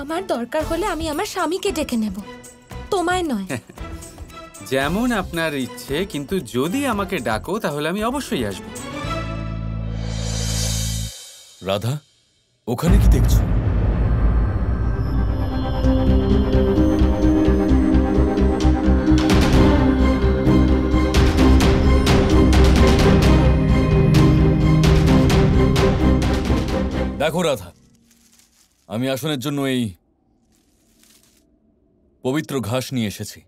আমার দরকার হলে আমি আমার স্বামীকে ডেকে নেব, তোমায় নয়। যেমন আপনার ইচ্ছে, কিন্তু যদি আমাকে ডাকো তাহলে আমি অবশ্যই আসবো। রাধা, ওখানে কি দেখছো? দেখো রাধা, আমি আসনের জন্য এই পবিত্র ঘাস নিয়ে এসেছি।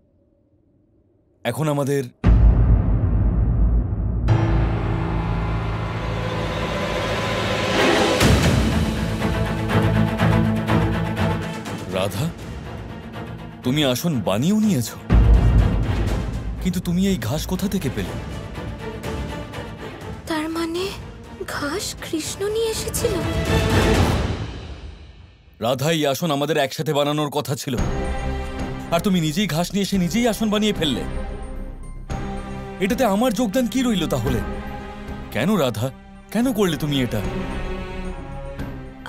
এখন আমাদের রাধা, তুমি আসন বানিয়েও নিয়েছ, কিন্তু তুমি এই ঘাস কোথা থেকে পেলে? তার মানে ঘাস কৃষ্ণ নিয়ে এসেছিল? রাধা, এই আসন আমাদের একসাথে বানানোর কথা ছিল, আর তুমি নিজেই ঘাস নিয়ে এসে নিজেই আসন বানিয়ে ফেললে। এটাতে আমার যোগদান কি রইল তাহলে? কেন রাধা, কেন করলে তুমি এটা?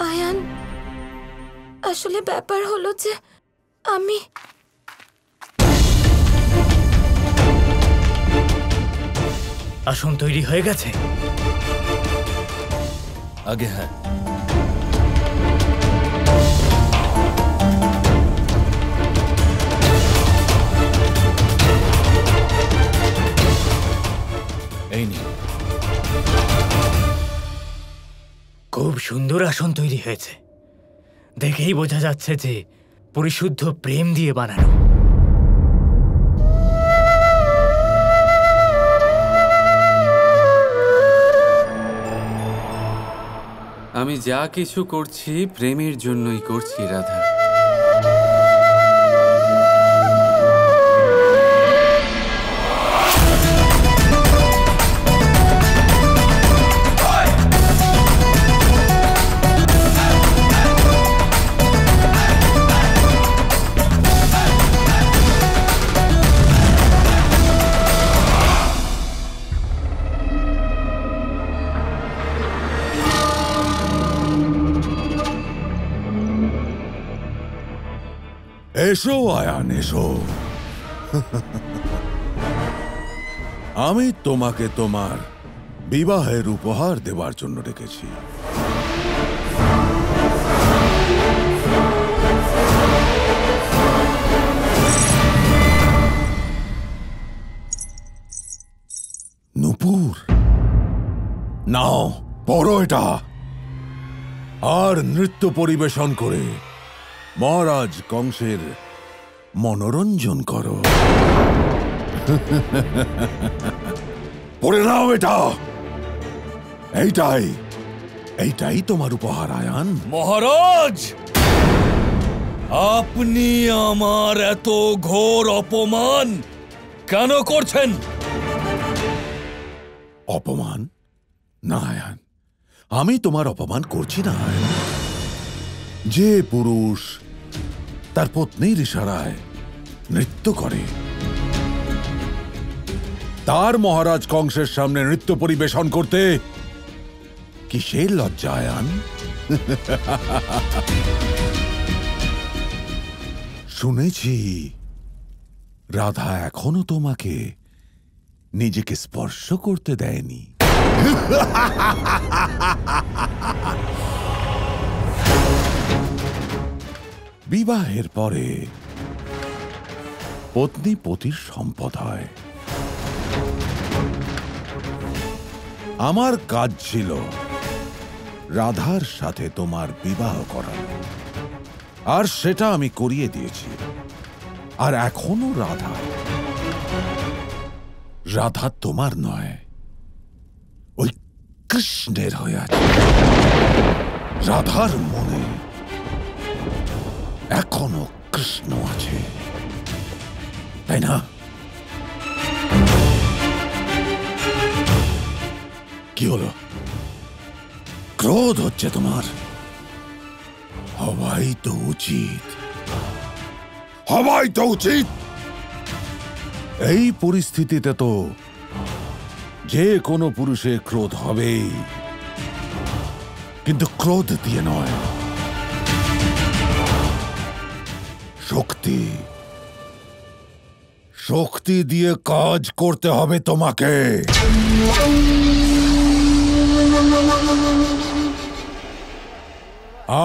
আয়ান, আসলে ব্যাপার হলো যে আমি আসন তৈরি হয়ে গেছে? আগে হ্যাঁ। এই নিয়ে। খুব সুন্দর আসন তৈরি হয়েছে, দেখেই বোঝা যাচ্ছে যে পরিশুদ্ধ প্রেম দিয়ে বানানো। আমি যা কিছু করছি প্রেমের জন্যই করছি রাধা। এসো আয়ান, এসো। আমি তোমাকে তোমার বিবাহের উপহার দেবার জন্য ডেকেছি। নূপুর, নাও পরো এটা, আর নৃত্য পরিবেশন করে মহারাজ কংসের মনোরঞ্জন করো। পরে নাও এটা, এইটাই তোমার উপহার আয়ান। মহারাজ, আপনি আমার এত ঘোর অপমান কেন করছেন? অপমান না আয়ান, আমি তোমার অপমান করছি না আয়ান। যে পুরুষ তার পত্নীর ইশারায় নৃত্য করে, তার মহারাজ কংসের সামনে নৃত্য পরিবেশন করতে কিসের লজ্জা আয়ান? শুনেছি রাধা এখনো তোমাকে নিজেকে স্পর্শ করতে দেয়নি। বিবাহের পরে পত্নী পতির সম্পদ হয়। আমার কাজ ছিল রাধার সাথে তোমার বিবাহ করানো, আর সেটা আমি করিয়ে দিয়েছি। আর এখনো রাধা তোমার নয়, ওই কৃষ্ণের হয়ে আছে। রাধার মনে এখনো কৃষ্ণ আছে, তাই না? কি হলো? ক্রোধ হচ্ছে তোমার? হওয়াই তো উচিত, হওয়াই তো উচিত। এই পরিস্থিতিতে তো যে কোনো পুরুষের ক্রোধ হবেই, কিন্তু ক্রোধ দিয়ে নয়। শক্তি, শক্তি দিয়ে কাজ করতে হবে তোমাকে।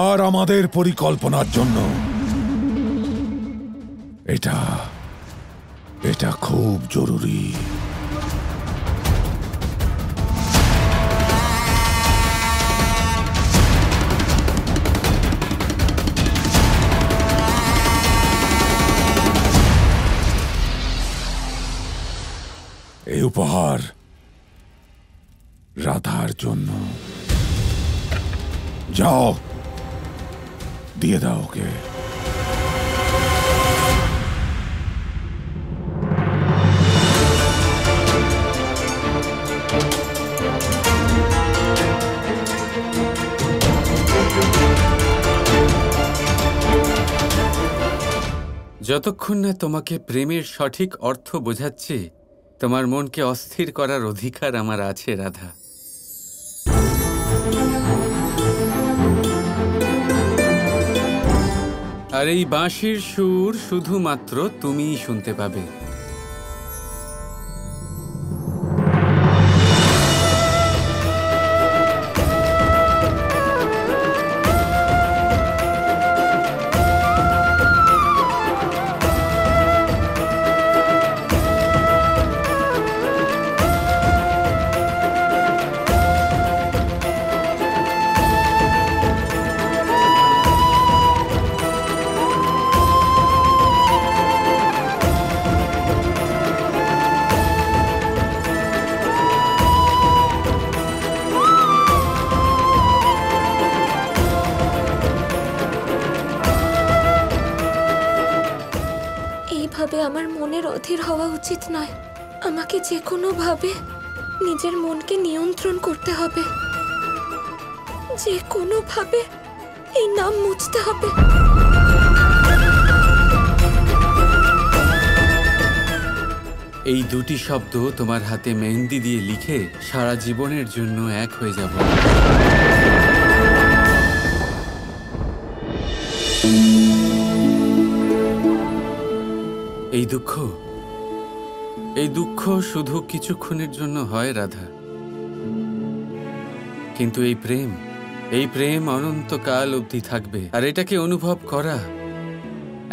আর আমাদের পরিকল্পনার জন্য এটা এটা খুব জরুরি। এই উপহার রাধার জন্য। যাও, দিয়ে দাও ওকে। যতক্ষণ না তোমাকে প্রেমের সঠিক অর্থ বোঝাচ্ছি, তোমার মনকে অস্থির করার অধিকার আমার আছে রাধা। আর এই বাঁশির সুর শুধুমাত্র তুমিই শুনতে পাবে। এইভাবে আমার মনের অধীর হওয়া উচিত নয়। আমাকে যে কোনো ভাবে নিজের মনকে নিয়ন্ত্রণ করতে হবে, যে কোনো ভাবে এই নাম মুছতে হবে। এই দুটি শব্দ তোমার হাতে মেহেন্দি দিয়ে লিখে সারা জীবনের জন্য এক হয়ে যাব। এই দুঃখ শুধু কিছুক্ষণের জন্য হয় রাধা, কিন্তু এই প্রেম অনন্তকাল অবধি থাকবে। আর এটাকে অনুভব করা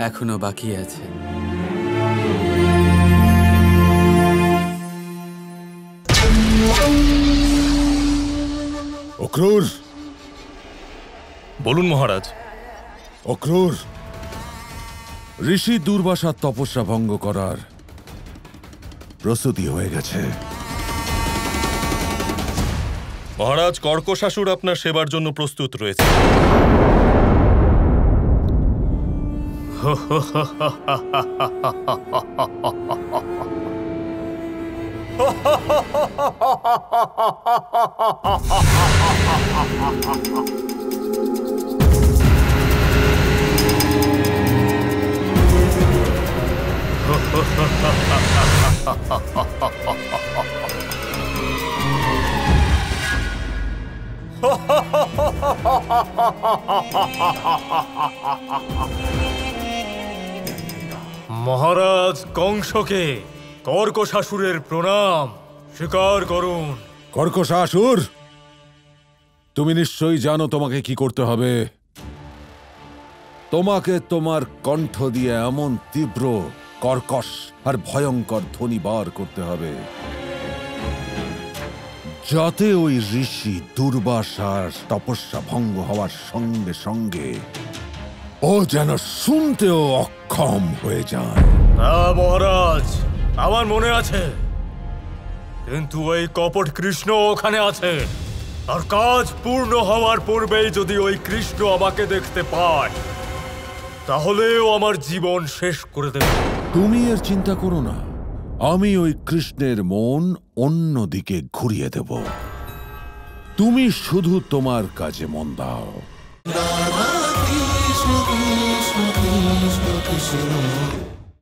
এখনো বাকি আছে। অক্রূর, বলুন মহারাজ। অক্রূর, ঋষি দুর্বাসার তপস্যা ভঙ্গ করার প্রস্তুতি হয়ে গেছে। মহারাজ, কর্কশাসুর আপনার সেবার জন্য প্রস্তুত রয়েছে। মহারাজ কংসকে কর্কশাসুরের প্রণাম স্বীকার করুন। কর্কশাসুর, তুমি নিশ্চয়ই জানো তোমাকে কি করতে হবে। তোমাকে তোমার কণ্ঠ দিয়ে এমন তীব্র, কর্কশ আর ভয়ঙ্কর ধ্বনি বার করতে হবে যাতে ওই ঋষি দুর্বাসার তপস্যা ভঙ্গ হওয়ার সঙ্গে সঙ্গে ও যেন শুনতেও অক্ষম হয়ে যায়। মহারাজ, আমার মনে আছে, কিন্তু ওই কপট কৃষ্ণ ওখানে আছে। আর কাজ পূর্ণ হওয়ার পূর্বেই যদি ওই কৃষ্ণ আমাকে দেখতে পায়, তাহলেও আমার জীবন শেষ করে দেবে। তুমি এর চিন্তা করো না, আমি ওই কৃষ্ণের মন অন্যদিকে ঘুরিয়ে দেব। তুমি শুধু তোমার কাজে মন দাও। রাধা কৃষ্ণ কৃষ্ণ কৃষ্ণ কৃষ্ণ